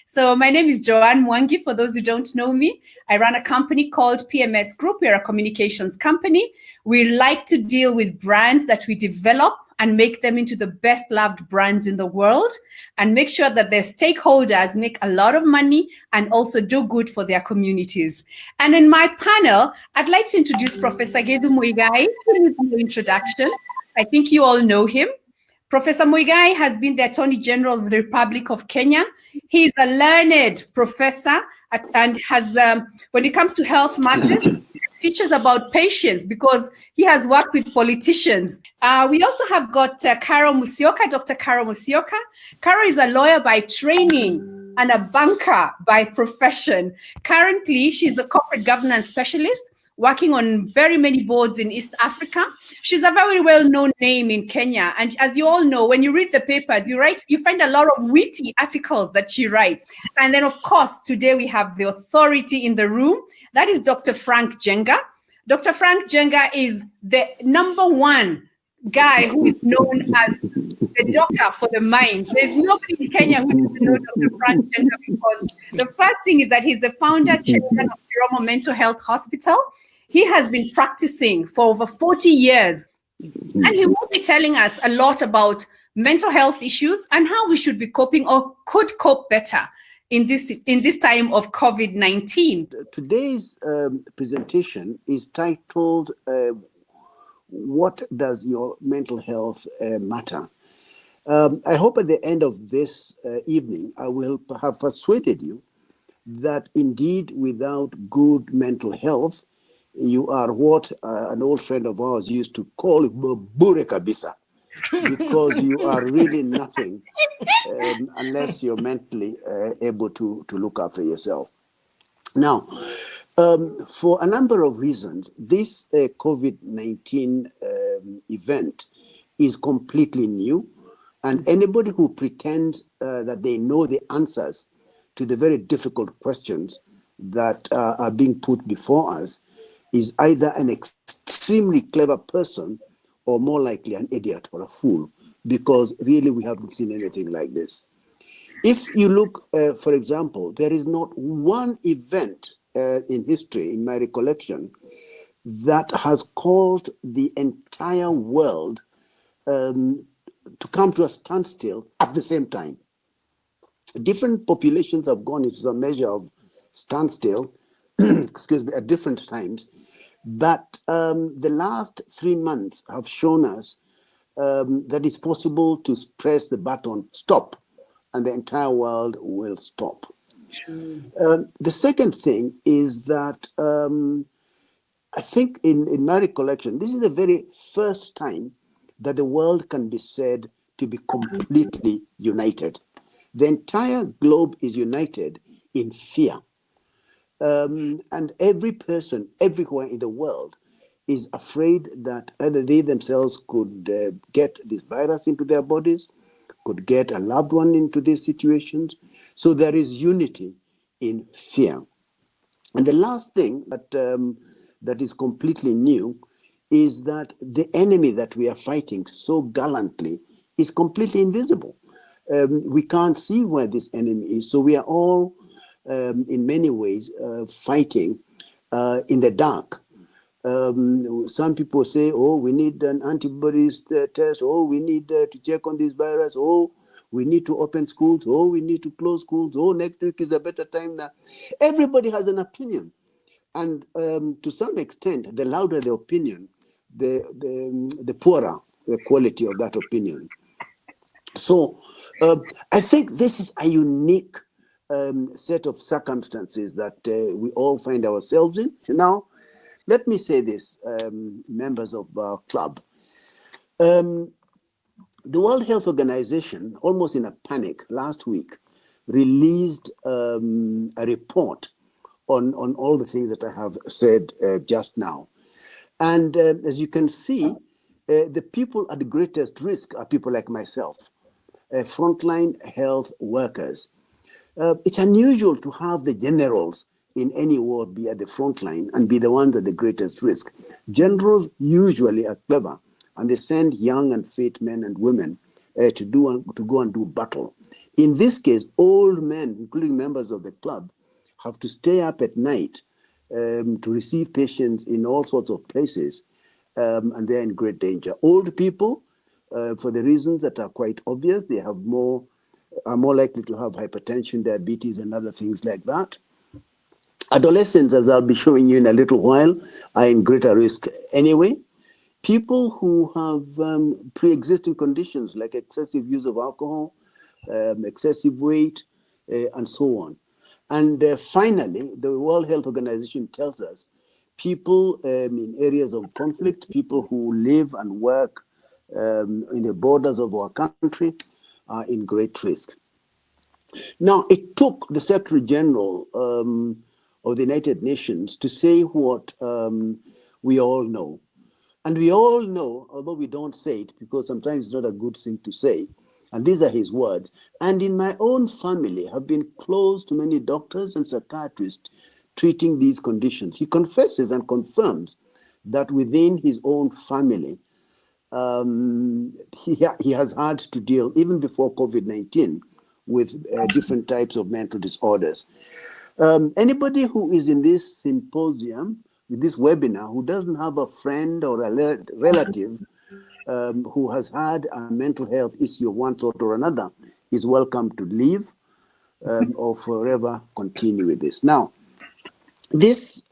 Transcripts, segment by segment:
So my name is Joanne Mwangi. For those who don't know me, I run a company called PMS Group. We're a communications company. We like to deal with brands that we develop and make them into the best loved brands in the world and make sure that their stakeholders make a lot of money and also do good for their communities. And in my panel, I'd like to introduce Professor Gedu Muigai, who needs no introduction. I think you all know him. Professor Muigai has been the Attorney General of the Republic of Kenya. He is a learned professor and has, when it comes to health matters, teaches about patience because he has worked with politicians. We also have got Caro Musioka, Dr. Caro Musioka. Caro is a lawyer by training and a banker by profession. Currently, she's a corporate governance specialist working on very many boards in East Africa. She's a very well-known name in Kenya. And as you all know, when you read the papers, you find a lot of witty articles that she writes. And then, of course, today we have the authority in the room. That is Dr. Frank Jenga. Dr. Frank Jenga is the #1 guy who is known as the doctor for the mind. There's nobody in Kenya who doesn't know Dr. Frank Jenga because the first thing is that he's the founder, chairman of Kiromo Mental Health Hospital. He has been practicing for over 40 years, and he will be telling us a lot about mental health issues and how we should be coping or could cope better in this time of COVID-19. Today's presentation is titled, What Does Your Mental Health Matter? I hope at the end of this evening, I will have persuaded you that indeed without good mental health, you are what an old friend of ours used to call bure kabisa, because you are really nothing unless you're mentally able to look after yourself. Now, for a number of reasons, this COVID-19 event is completely new, and anybody who pretends that they know the answers to the very difficult questions that are being put before us is either an extremely clever person or more likely an idiot or a fool, because really we haven't seen anything like this. If you look, for example, there is not one event in history, in my recollection, that has caused the entire world to come to a standstill at the same time. Different populations have gone into some measure of standstill, excuse me, at different times. But the last 3 months have shown us that it's possible to press the button stop and the entire world will stop. The second thing is that I think in my recollection, this is the very first time that the world can be said to be completely united. The entire globe is united in fear. And every person everywhere in the world is afraid that either they themselves could get this virus into their bodies, could get a loved one into these situations. So there is unity in fear. And the last thing that is completely new is that the enemy that we are fighting so gallantly is completely invisible. We can't see where this enemy is. So we are all in many ways fighting in the dark. Some people say, oh, we need an antibodies test. Oh, we need to check on this virus. Oh, we need to open schools. Oh, we need to close schools. Oh, next week is a better time. Now, everybody has an opinion. And to some extent, the louder the opinion, the poorer the quality of that opinion. So I think this is a unique set of circumstances that we all find ourselves in. Now, let me say this, members of our club. The World Health Organization, almost in a panic last week, released a report on all the things that I have said just now. And as you can see, the people at the greatest risk are people like myself, frontline health workers. It's unusual to have the generals in any war be at the front line and be the ones at the greatest risk. Generals usually are clever and they send young and fit men and women to go and do battle. In this case, old men, including members of the club, have to stay up at night to receive patients in all sorts of places, and they're in great danger. Old people, for the reasons that are quite obvious, they are more likely to have hypertension, diabetes, and other things like that. Adolescents, as I'll be showing you in a little while, are in greater risk anyway. People who have pre-existing conditions like excessive use of alcohol, excessive weight, and so on. And finally, the World Health Organization tells us people in areas of conflict, people who live and work in the borders of our country are in great risk. Now, it took the Secretary General of the United Nations to say what we all know. And we all know, although we don't say it, because sometimes it's not a good thing to say, and these are his words, and in my own family have been close to many doctors and psychiatrists treating these conditions. He confesses and confirms that within his own family, he has had to deal, even before COVID-19, with different types of mental disorders. Anybody who is in this symposium, in this webinar, who doesn't have a friend or a relative who has had a mental health issue of one sort or another is welcome to leave or forever continue with this. Now, this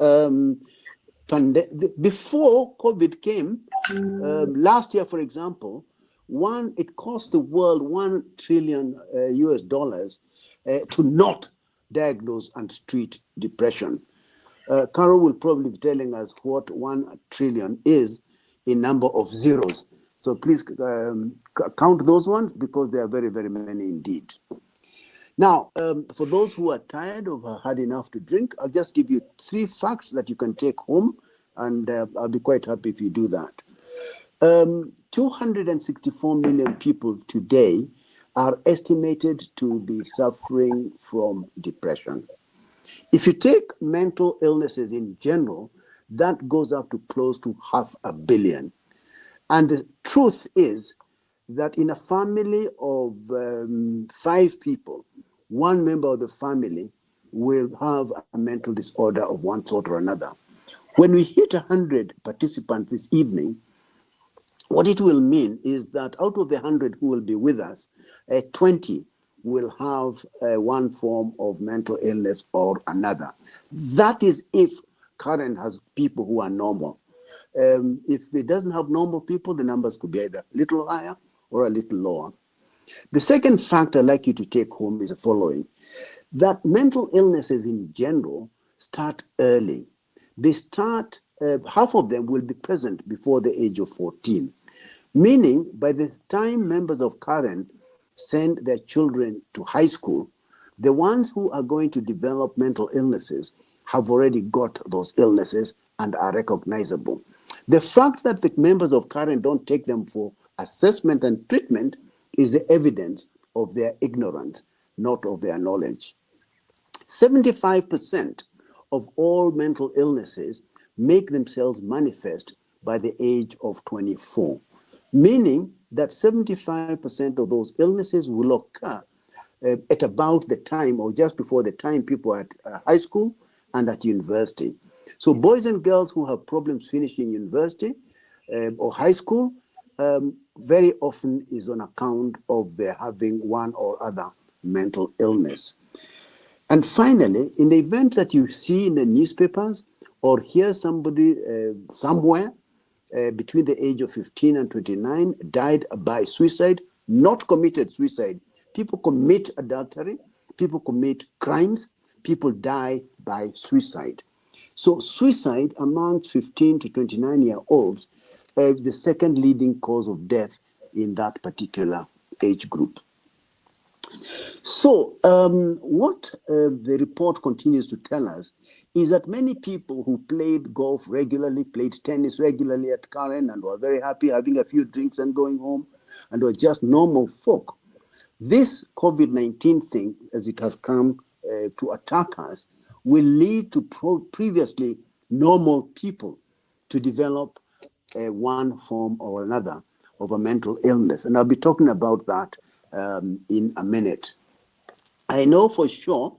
before COVID came, last year, for example, it cost the world $1 trillion US dollars to not diagnose and treat depression. Carol will probably be telling us what 1 trillion is in number of zeros. So please count those ones because they are very, very many indeed. Now, for those who are tired or had enough to drink, I'll just give you 3 facts that you can take home, and I'll be quite happy if you do that. 264 million people today are estimated to be suffering from depression. If you take mental illnesses in general, that goes up to close to 500 million. And the truth is that in a family of 5 people, 1 member of the family will have a mental disorder of one sort or another. When we hit 100 participants this evening, what it will mean is that out of the 100 who will be with us, 20 will have one form of mental illness or another. That is if Karen has people who are normal. If it doesn't have normal people, the numbers could be either a little higher or a little lower. The second factor I'd like you to take home is the following, that mental illnesses in general start early. They start, half of them will be present before the age of 14, meaning by the time members of Karen send their children to high school, the ones who are going to develop mental illnesses have already got those illnesses and are recognizable. The fact that the members of Karen don't take them for assessment and treatment is the evidence of their ignorance, not of their knowledge. 75% of all mental illnesses make themselves manifest by the age of 24, meaning that 75% of those illnesses will occur at about the time or just before the time people are at high school and at university. So boys and girls who have problems finishing university or high school very often is on account of their having one or other mental illness. And finally, in the event that you see in the newspapers or hear somebody somewhere between the age of 15 and 29 died by suicide, not committed suicide. People commit adultery, people commit crimes, people die by suicide. So suicide among 15 to 29-year-olds is the second leading cause of death in that particular age group. So what the report continues to tell us is that many people who played golf regularly, played tennis regularly at Karen and were very happy having a few drinks and going home and were just normal folk, this COVID-19 thing, as it has come to attack us, will lead to previously normal people to develop one form or another of a mental illness. And I'll be talking about that in a minute. I know for sure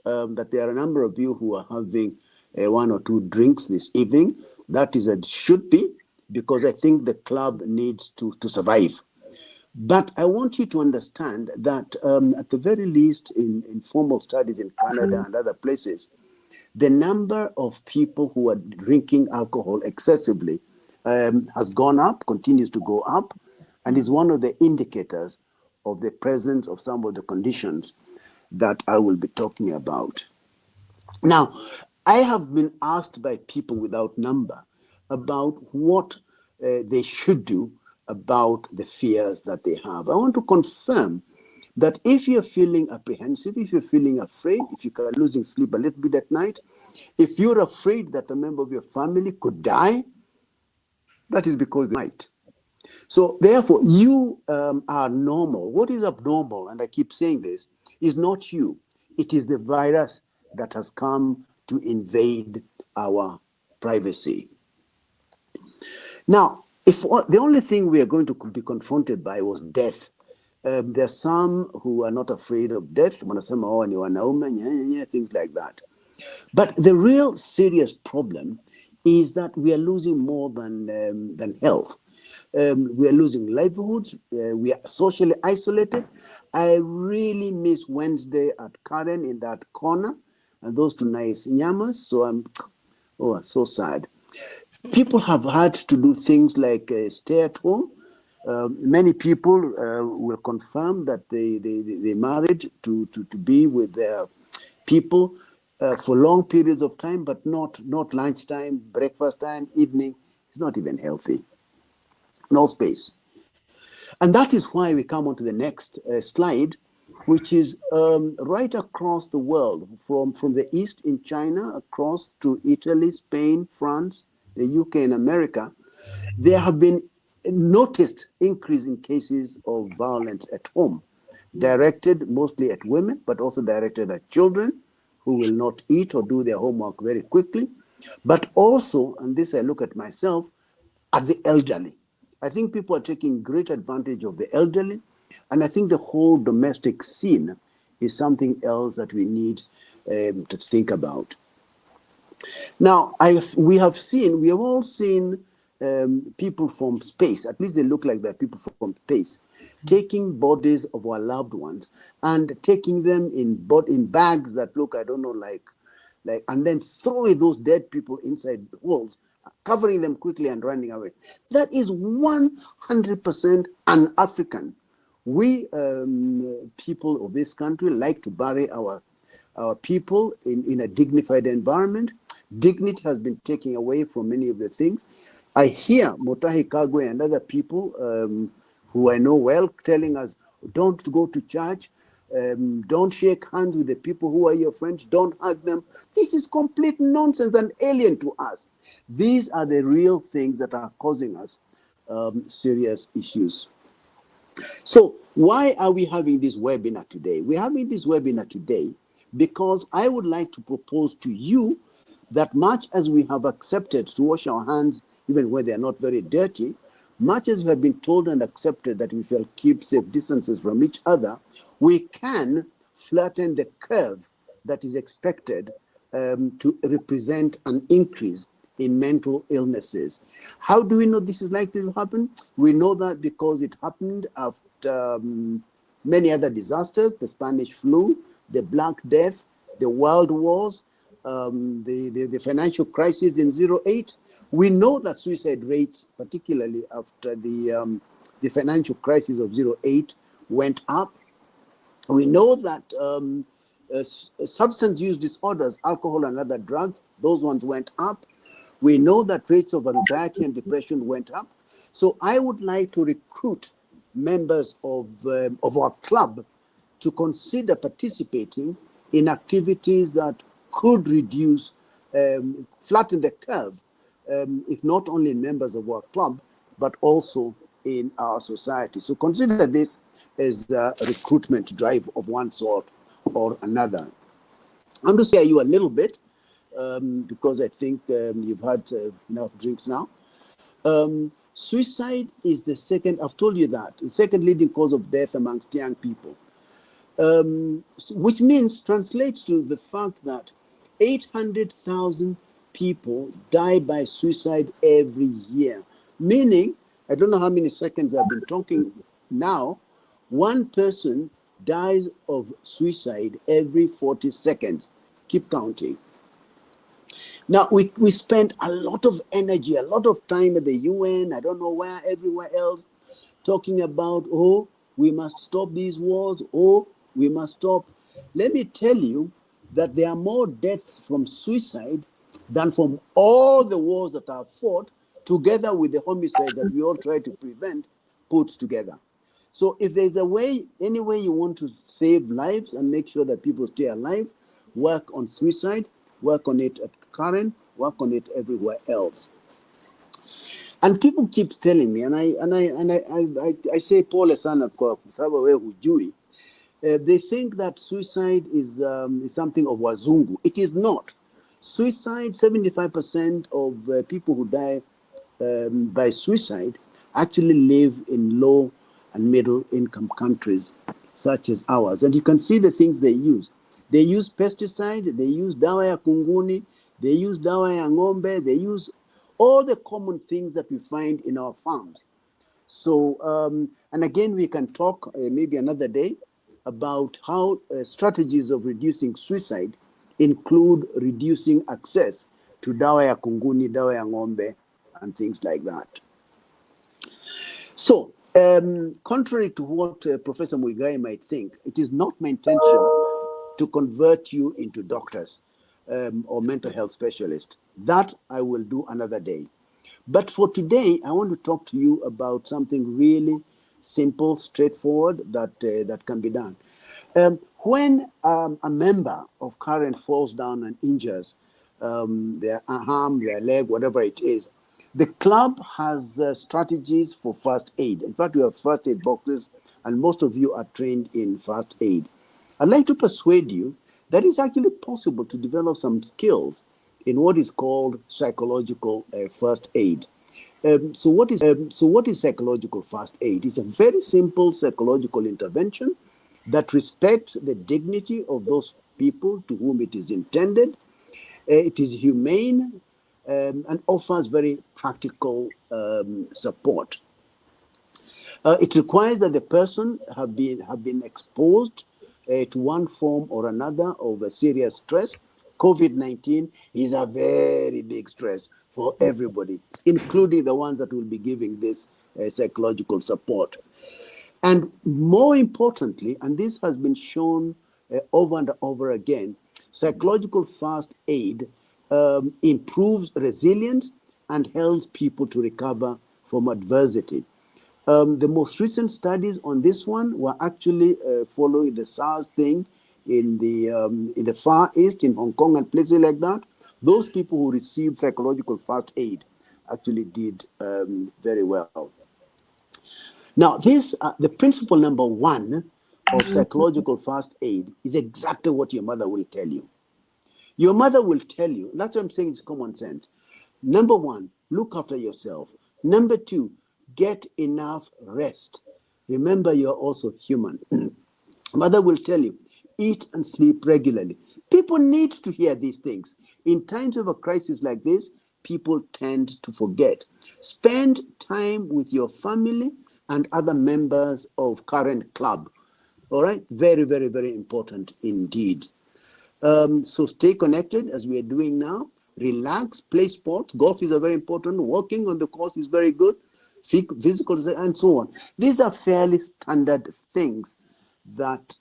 that there are a number of you who are having one or two drinks this evening. That is, it should be, because I think the club needs to survive. But I want you to understand that at the very least in formal studies in Canada and other places, the number of people who are drinking alcohol excessively has gone up, continues to go up, and is one of the indicators of the presence of some of the conditions that I will be talking about. Now, I have been asked by people without number about what they should do about the fears that they have. I want to confirm that if you're feeling apprehensive, if you're feeling afraid, if you're losing sleep a little bit at night, if you're afraid that a member of your family could die, that is because they might. So therefore, you are normal. What is abnormal, and I keep saying this, is not you. It is the virus that has come to invade our privacy. Now, if the only thing we are going to be confronted by was death, there are some who are not afraid of death, things like that. But the real serious problem is that we are losing more than health. We are losing livelihoods. We are socially isolated. I really miss Wednesday at Karen in that corner, and those two nice nyamas. So I'm so sad. People have had to do things like stay at home. Many people will confirm that they married to be with their people for long periods of time, but not lunchtime, breakfast time, evening. It's not even healthy. No space. And that is why we come on to the next slide, which is right across the world, from the east in China, across to Italy, Spain, France, the UK, and America. There have been noticed increase in cases of violence at home, directed mostly at women, but also directed at children who will not eat or do their homework very quickly, but also, and this I look at myself, at the elderly. I think people are taking great advantage of the elderly, and I think the whole domestic scene is something else that we need to think about. Now, we have all seen people from space, at least they look like they're people from space, taking bodies of our loved ones and taking them in bags that look, I don't know, like, and then throwing those dead people inside holes, covering them quickly and running away. That is 100% un-African. We people of this country like to bury our people in a dignified environment. Dignity has been taken away from many of the things. I hear Motahi Kagwe and other people who I know well telling us, don't go to church, don't shake hands with the people who are your friends, don't hug them. This is complete nonsense and alien to us. These are the real things that are causing us serious issues. So why are we having this webinar today? We're having this webinar today because I would like to propose to you that much as we have accepted to wash our hands, even when they are not very dirty, much as we have been told and accepted that we shall keep safe distances from each other, we can flatten the curve that is expected to represent an increase in mental illnesses. How do we know this is likely to happen? We know that because it happened after many other disasters, the Spanish flu, the Black Death, the world wars, the financial crisis in 08. We know that suicide rates, particularly after the financial crisis of 08, went up. We know that substance use disorders, alcohol and other drugs, those ones went up. We know that rates of anxiety and depression went up. So I would like to recruit members of our club to consider participating in activities that could reduce, flatten the curve, if not only in members of our club, but also in our society. So consider this as a recruitment drive of one sort or another. I'm going to scare you a little bit because I think you've had enough drinks now. Suicide is the second, I've told you that, the second leading cause of death amongst young people, which means, translates to the fact that 800,000 people die by suicide every year. Meaning, I don't know how many seconds I've been talking now, one person dies of suicide every 40 seconds. Keep counting. Now, we spend a lot of energy, a lot of time at the UN, I don't know where, everywhere else, talking about, oh, we must stop these wars, oh, we must stop. Let me tell you that there are more deaths from suicide than from all the wars that are fought, together with the homicide that we all try to prevent, put together. So if there's a way, any way you want to save lives and make sure that people stay alive, work on suicide, work on it at Karen, work on it everywhere else. And people keep telling me, and I say, Paul sana kwa sababu wewe hujui. They think that suicide is something of wazungu. It is not. Suicide, 75% of people who die by suicide actually live in low and middle income countries such as ours. And you can see the things they use. They use pesticide, they use dawa ya kunguni, they use dawa ya ng'ombe, they use all the common things that we find in our farms. So, and again, we can talk maybe another day about how strategies of reducing suicide include reducing access to dawa ya kunguni, dawa ya ng'ombe, and things like that. So, contrary to what Professor Muigai might think, it is not my intention to convert you into doctors or mental health specialists. That I will do another day. But for today, I want to talk to you about something really simple, straightforward that can be done. When a member of Karen falls down and injures their arm, their leg, whatever it is, the club has strategies for first aid. In fact, we have first aid boxes, and most of you are trained in first aid. I'd like to persuade you that it's actually possible to develop some skills in what is called psychological first aid. So what is psychological first aid? It's a very simple psychological intervention that respects the dignity of those people to whom it is intended. It is humane and offers very practical support. It requires that the person have been exposed to one form or another of a serious stress. COVID-19 is a very big stress for everybody, including the ones that will be giving this psychological support. And more importantly, and this has been shown over and over again, psychological first aid improves resilience and helps people to recover from adversity. The most recent studies on this one were actually following the SARS thing in the Far East, in Hong Kong and places like that. Those people who received psychological first aid actually did very well. Now, the principle number one of psychological first aid is exactly what your mother will tell you. Your mother will tell you, that's what I'm saying, it's common sense. Number one, look after yourself. Number two, get enough rest. Remember, you're also human. Mother will tell you, eat and sleep regularly. People need to hear these things. In times of a crisis like this, people tend to forget. Spend time with your family and other members of current club. All right? Very, very, very important indeed. So stay connected as we are doing now. Relax, play sports. Golf is a very important. Walking on the course is very good. Physical and so on. These are fairly standard things that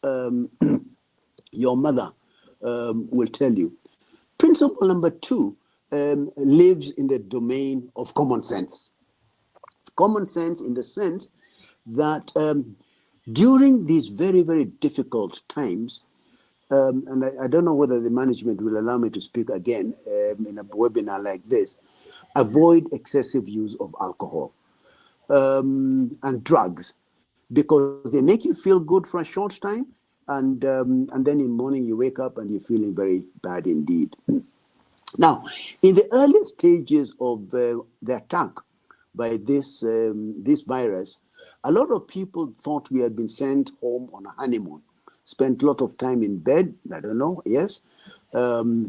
your mother will tell you. Principle number two lives in the domain of common sense. Common sense in the sense that during these very, very difficult times, and I don't know whether the management will allow me to speak again in a webinar like this, avoid excessive use of alcohol and drugs, because they make you feel good for a short time, and then in the morning you wake up and you're feeling very bad indeed. Now, in the early stages of the attack, by this virus, a lot of people thought we had been sent home on a honeymoon, spent a lot of time in bed, I don't know, yes,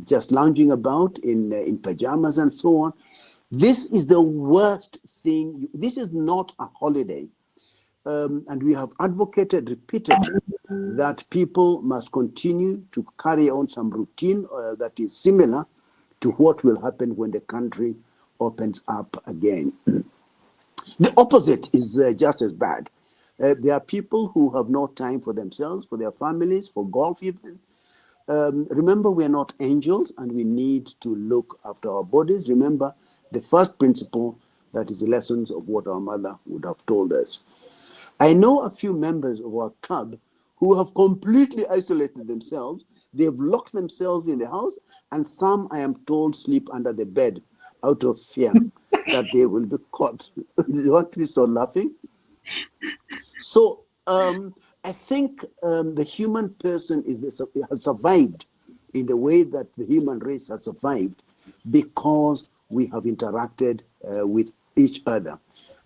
just lounging about in pajamas and so on. This is the worst thing. This is not a holiday. And we have advocated repeatedly that people must continue to carry on some routine that is similar to what will happen when the country opens up again. The opposite is just as bad. There are people who have no time for themselves, for their families, for golf even. Remember, we are not angels and we need to look after our bodies. Remember the first principle, that is the lessons of what our mother would have told us. I know a few members of our club who have completely isolated themselves. They've locked themselves in the house, and some, I am told, sleep under the bed out of fear that they will be caught. You want to start laughing? So I think the human person has survived in the way that the human race has survived because we have interacted with each other.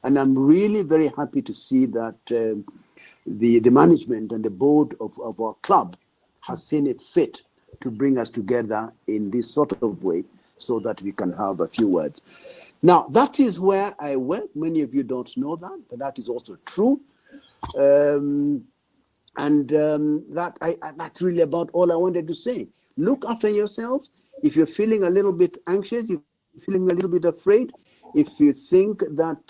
And I'm really very happy to see that the management and the board of our club has seen it fit to bring us together in this sort of way so that we can have a few words. Now, that is where I work. Many of you don't know that, but that is also true. That's really about all I wanted to say. Look after yourselves. If you're feeling a little bit anxious, if you're feeling a little bit afraid, if you think that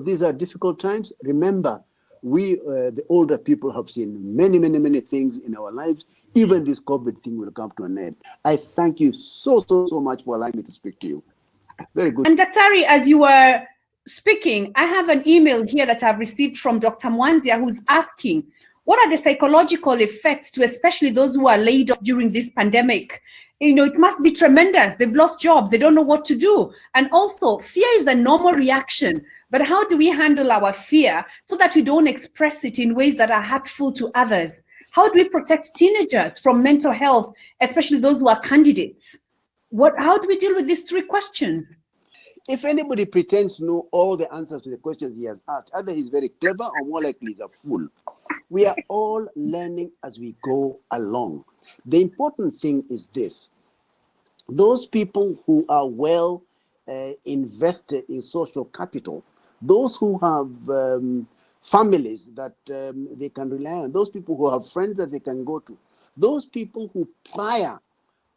these are difficult times, remember, we the older people have seen many things in our lives. Even this COVID thing will come to an end. I thank you so much for allowing me to speak to you. Very good. And Daktari, as you were speaking, I have an email here that I've received from Dr. Mwanzia, who's asking, what are the psychological effects to especially those who are laid off during this pandemic? It must be tremendous. They've lost jobs. They don't know what to do. And also, fear is a normal reaction. But how do we handle our fear so that we don't express it in ways that are hurtful to others? How do we protect teenagers from mental health, especially those who are candidates? How do we deal with these three questions? If anybody pretends to know all the answers to the questions he has asked, either he's very clever or more likely he's a fool. We are all learning as we go along. The important thing is this. Those people who are well invested in social capital, those who have families that they can rely on, those people who have friends that they can go to, those people who prior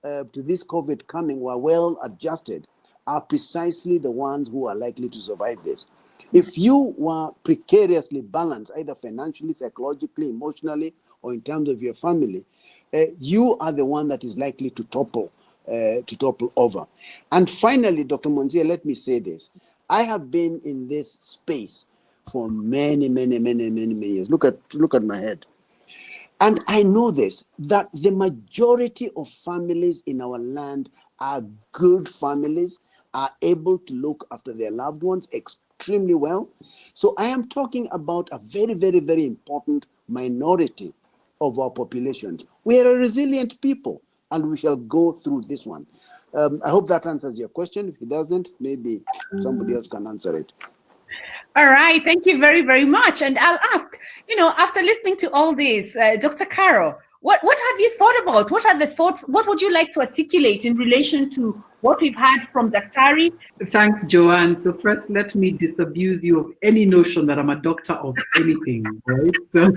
to this COVID coming were well adjusted, are precisely the ones who are likely to survive this. If you were precariously balanced, either financially, psychologically, emotionally, or in terms of your family, you are the one that is likely to topple over. And finally, Dr. Mwanzia, let me say this. I have been in this space for many years. Look at my head. And I know this, that the majority of families in our land are good families, are able to look after their loved ones extremely well. So I am talking about a very important minority of our populations. We are a resilient people, and we shall go through this one. I hope that answers your question. If it doesn't, maybe somebody else can answer it. All right, thank you very much. And I'll ask, after listening to all this, Dr. Carol, what have you thought about? What are the thoughts? What would you like to articulate in relation to what we've had from Daktari? Thanks, Joanne. So first, let me disabuse you of any notion that I'm a doctor of anything, right? So,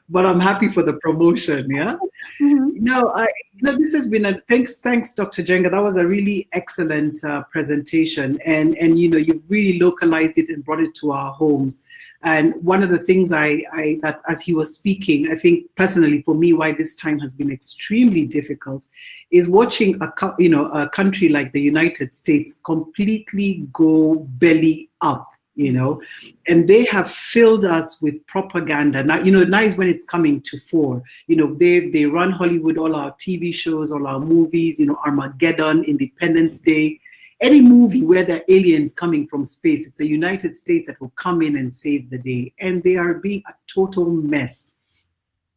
but I'm happy for the promotion, yeah? Mm-hmm. This has been thanks, Dr. Jenga. That was a really excellent presentation. And you've really localized it and brought it to our homes. And one of the things that as he was speaking, I think personally for me, why this time has been extremely difficult is watching a country like the United States completely go belly up, and they have filled us with propaganda. Now, nice when it's coming to fore. They run Hollywood, all our TV shows, all our movies, Armageddon, Independence Day. Any movie where there are aliens coming from space, it's the United States that will come in and save the day. And they are being a total mess.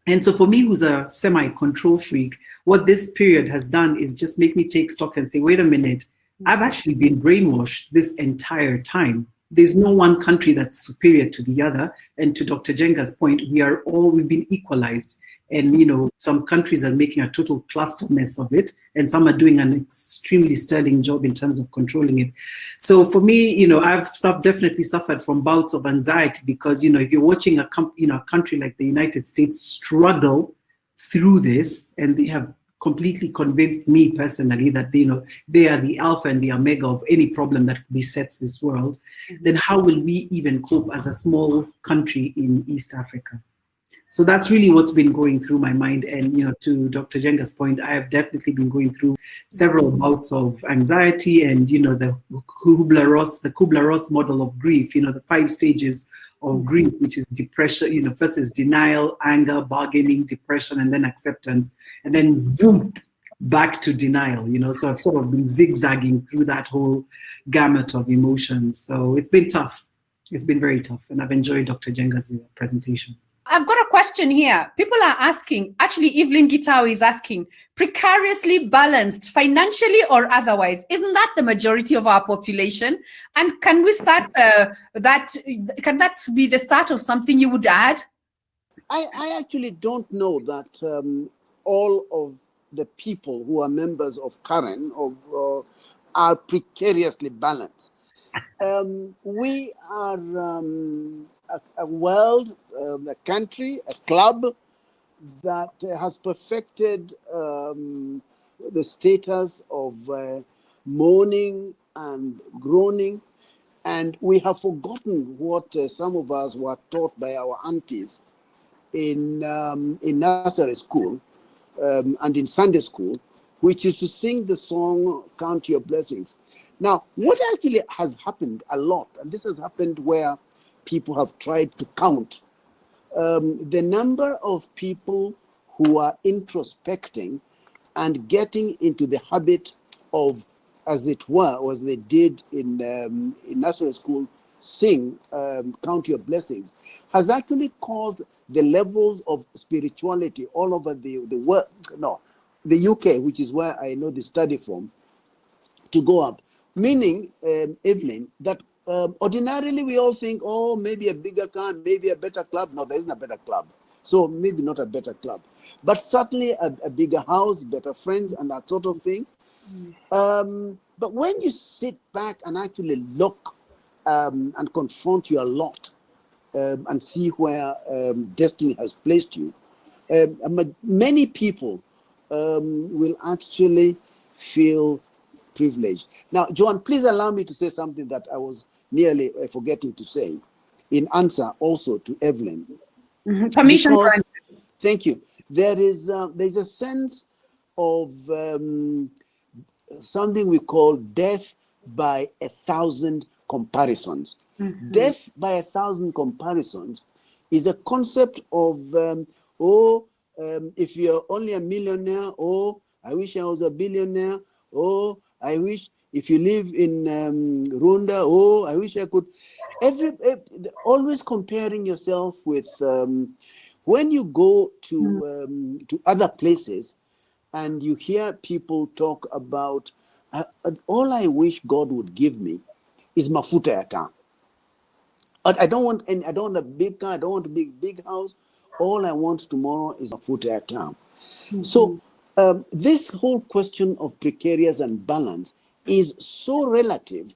And so for me, who's a semi-control freak, what this period has done is just make me take stock and say, wait a minute, I've actually been brainwashed this entire time. There's no one country that's superior to the other. And to Dr. Jenga's point, we've been equalized. And, some countries are making a total cluster mess of it, and some are doing an extremely sterling job in terms of controlling it. So for me, I've definitely suffered from bouts of anxiety because, if you're watching a country like the United States struggle through this, and they have completely convinced me personally that they are the alpha and the omega of any problem that besets this world, then how will we even cope as a small country in East Africa? So that's really what's been going through my mind. And to Dr. Jenga's point, I have definitely been going through several bouts of anxiety and the Kubler-Ross model of grief, the 5 stages of grief, which is depression, first is denial, anger, bargaining, depression, and then acceptance, and then boom, back to denial, so I've sort of been zigzagging through that whole gamut of emotions. So it's been tough. It's been very tough, and I've enjoyed Dr. Jenga's presentation. I've got a question here. People are asking, actually, Evelyn Gitau is asking, precariously balanced financially or otherwise, isn't that the majority of our population? And can we start can that be the start of something you would add? I actually don't know that all of the people who are members of Karen are precariously balanced. We are a world, a country, a club that has perfected the status of mourning and groaning, and we have forgotten what some of us were taught by our aunties in nursery school and in Sunday school, which is to sing the song "Count Your Blessings." Now, what actually has happened a lot, and this has happened where people have tried to count the number of people who are introspecting and getting into the habit of, as it were, or as they did in nursery school, sing "Count Your Blessings," has actually caused the levels of spirituality all over the world, the UK, which is where I know the study from, to go up. Meaning, Evelyn, that ordinarily we all think, oh, maybe a bigger car, maybe a better club. No, there isn't a better club. So maybe not a better club, but certainly a bigger house, better friends, and that sort of thing. But when you sit back and actually look and confront your lot and see where destiny has placed you, many people will actually feel privileged. Now, Joan, please allow me to say something that I was nearly forgetting to say in answer also to Evelyn. Permission. Thank you. There's a sense of something we call death by 1,000 comparisons. Death by 1,000 comparisons is a concept of, if you're only a millionaire, I wish I was a billionaire, I wish if you live in Rwanda, I wish I could. Always comparing yourself with, when you go to other places and you hear people talk about, all I wish God would give me is mafuta ya taa. I don't want a big car, I don't want a big house. All I want tomorrow is mafuta ya taa. So this whole question of precarious and balance is so relative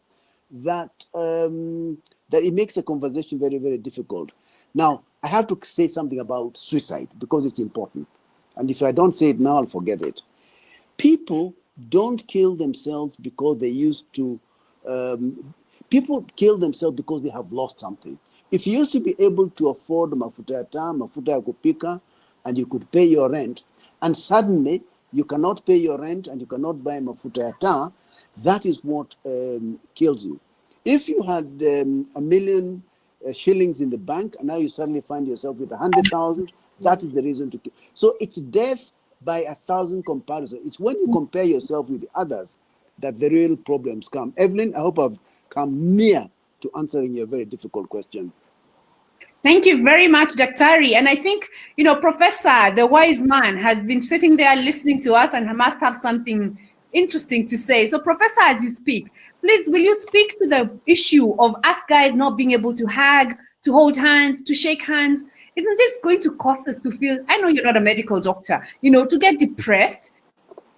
that that it makes the conversation very, very difficult. Now, I have to say something about suicide because it's important. And if I don't say it now, I'll forget it. People don't kill themselves because they used to, people kill themselves because they have lost something. If you used to be able to afford mafuta ya taa, mafuta ya kupika, and you could pay your rent, and suddenly you cannot pay your rent and you cannot buy mafuta ya taa, that is what kills you. If you had a million shillings in the bank and now you suddenly find yourself with 100,000, that is the reason to kill. So it's death by 1,000 comparisons. It's when you compare yourself with the others that the real problems come. Evelyn, I hope I've come near to answering your very difficult question. Thank you very much, Daktari. And I think, Professor, the wise man, has been sitting there listening to us and must have something interesting to say. So, Professor, as you speak, please, will you speak to the issue of us guys not being able to hug, to hold hands, to shake hands? Isn't this going to cause us to feel, I know you're not a medical doctor, to get depressed?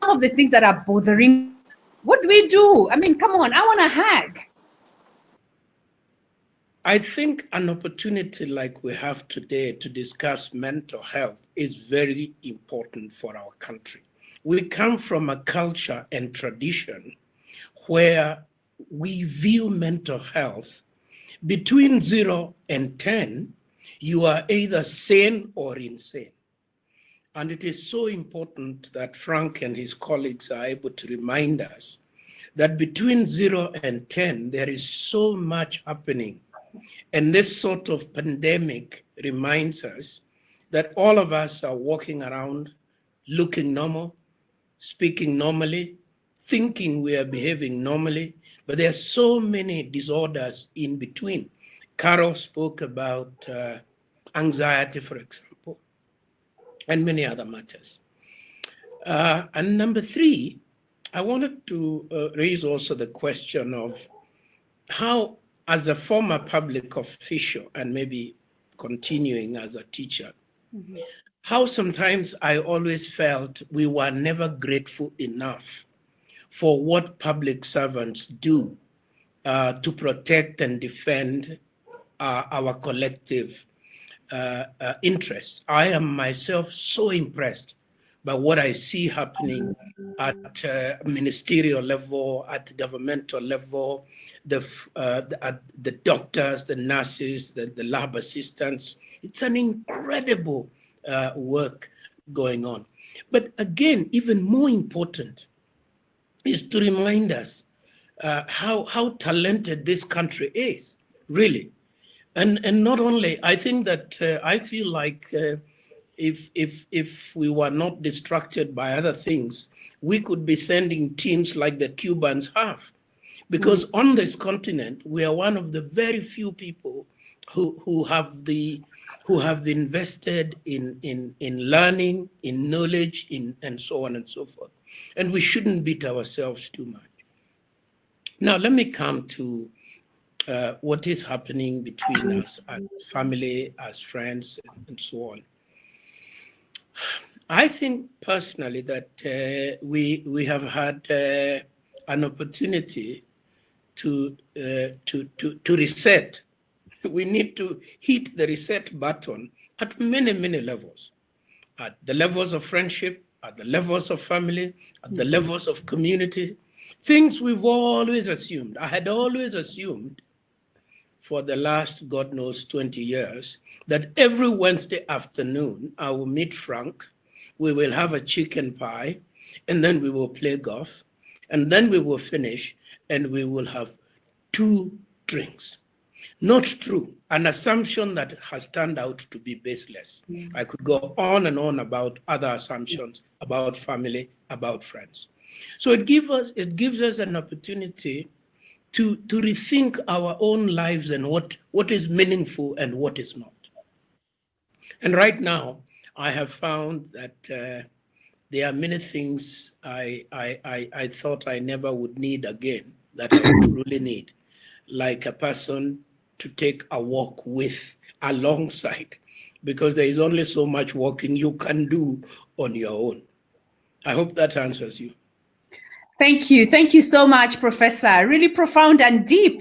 Some of the things that are bothering, what do we do? I mean, come on, I want to hug. I think an opportunity like we have today to discuss mental health is very important for our country. We come from a culture and tradition where we view mental health between 0 and 10, you are either sane or insane. And it is so important that Frank and his colleagues are able to remind us that between 0 and 10, there is so much happening. And this sort of pandemic reminds us that all of us are walking around looking normal, speaking normally, thinking we are behaving normally, but there are so many disorders in between. Carol spoke about anxiety, for example, and many other matters. And number 3, I wanted to raise also the question of how, as a former public official and maybe continuing as a teacher, how sometimes I always felt we were never grateful enough for what public servants do to protect and defend our collective interests. I am myself so impressed by what I see happening at ministerial level, at governmental level, the doctors, the nurses, the lab assistants. It's an incredible work going on. But again, even more important is to remind us how talented this country is, really. And not only, I think that I feel like if we were not distracted by other things, we could be sending teams like the Cubans have. Because on this continent, we are one of the very few people who have invested in learning, in knowledge, and so on and so forth. And we shouldn't beat ourselves too much. Now, let me come to what is happening between us as family, as friends, and so on. I think personally that we have had an opportunity to reset. We need to hit the reset button at many, many levels. At the levels of friendship, at the levels of family, at the levels of community. Things we've always assumed. I had always assumed for the last, God knows, 20 years, that every Wednesday afternoon, I will meet Frank, we will have a chicken pie, and then we will play golf, and then we will finish, and we will have 2 drinks. Not true, an assumption that has turned out to be baseless. I could go on and on about other assumptions, about family, about friends. So it gives us an opportunity to rethink our own lives and what is meaningful and what is not. And right now, I have found that there are many things I thought I never would need again that I truly need, like a person to take a walk with, alongside, because there is only so much walking you can do on your own. I hope that answers you. Thank you. Thank you so much, Professor. Really profound and deep,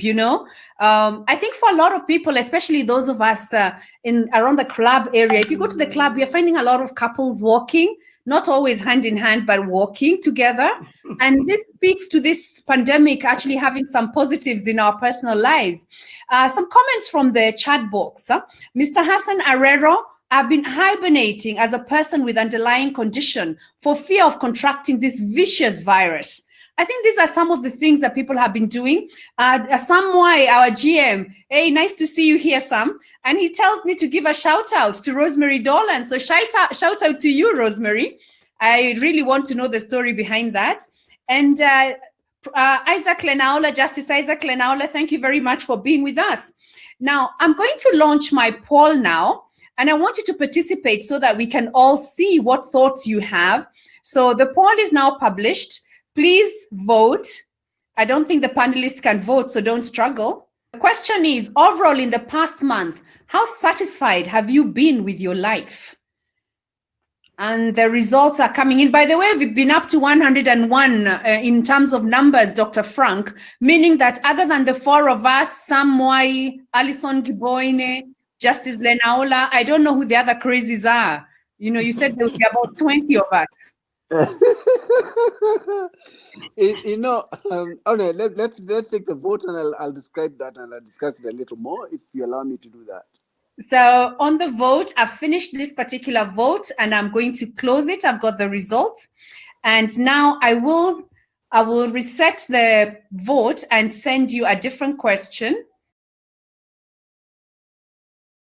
I think for a lot of people, especially those of us around the club area, if you go to the club, you're finding a lot of couples walking, not always hand in hand, but walking together. And this speaks to this pandemic actually having some positives in our personal lives. Some comments from the chat box. Mr. Hassan Arrero, I've been hibernating as a person with underlying condition for fear of contracting this vicious virus. I think these are some of the things that people have been doing. Sam Mwai, our GM, hey, nice to see you here, Sam. And he tells me to give a shout out to Rosemary Dolan. So shout out to you, Rosemary. I really want to know the story behind that. And Isaac Lenaola, Justice Isaac Lenaola, thank you very much for being with us. Now, I'm going to launch my poll now, and I want you to participate so that we can all see what thoughts you have. So the poll is now published. Please vote. I don't think the panelists can vote, so don't struggle. The question is, overall in the past month, how satisfied have you been with your life? And the results are coming in. By the way, we've been up to 101 in terms of numbers, Dr. Frank, meaning that other than the four of us, Sam Mwai, Alison Giboine, Justice Lenaola, I don't know who the other crazies are. You know, you said there would be about 20 of us. Okay, let's take the vote, and I'll describe that, and I'll discuss it a little more if you allow me to do that. So on the vote, I've finished this particular vote and I'm going to close it. I've got the results. And now I will reset the vote and send you a different question.